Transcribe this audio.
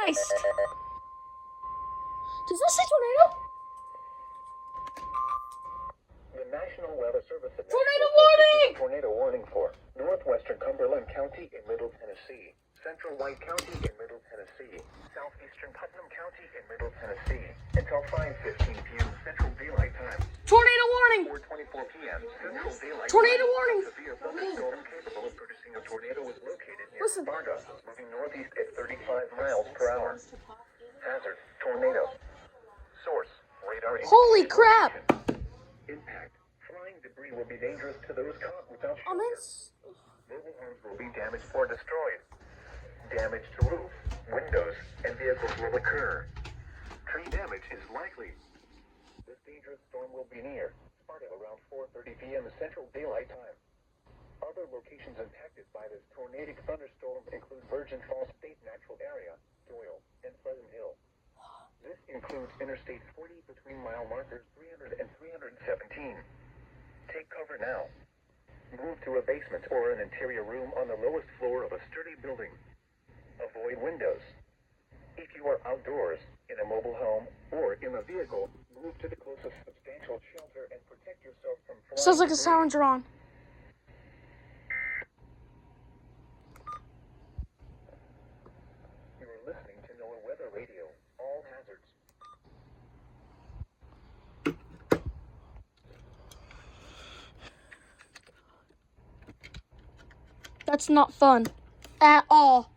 Christ! Does this say tornado? The National Weather Service announced Tornado warning! Tornado warning for northwestern Cumberland County in Middle Tennessee, central White County in Middle Tennessee, southeastern Putnam County in Middle Tennessee, until 5:15 p.m. Central Daylight Time. Tornado warning! 4:24 p.m. Central Daylight Tornado Time. warning! Severe thunderstorm capable of producing a tornado is located near Listen. Sparta, moving northeast at 35 miles per hour. Hazard: tornado. Source: radar. Holy crap! Impact: flying debris will be dangerous to those caught without Oh, shelter. man. Mobile homes will be damaged or destroyed. Damage to roof, windows, and vehicles will occur. Tree damage is likely. This dangerous storm will be near Sparta around 4:30 p.m. Central Daylight Time. Other locations impacted by this tornadic thunderstorm include Virgin Falls State Natural Area, Doyle, and Pleasant Hill. This includes Interstate 40 between mile markers 300 and 317. Take cover now. Move to a basement or an interior room on the lowest floor of a sturdy building. Avoid windows. If you are outdoors, in a mobile home, or in a vehicle, move to the closest substantial shelter and protect yourself from flying Sounds like a debris. siren on. You are listening to NOAA Weather Radio. All hazards. That's not fun. At all.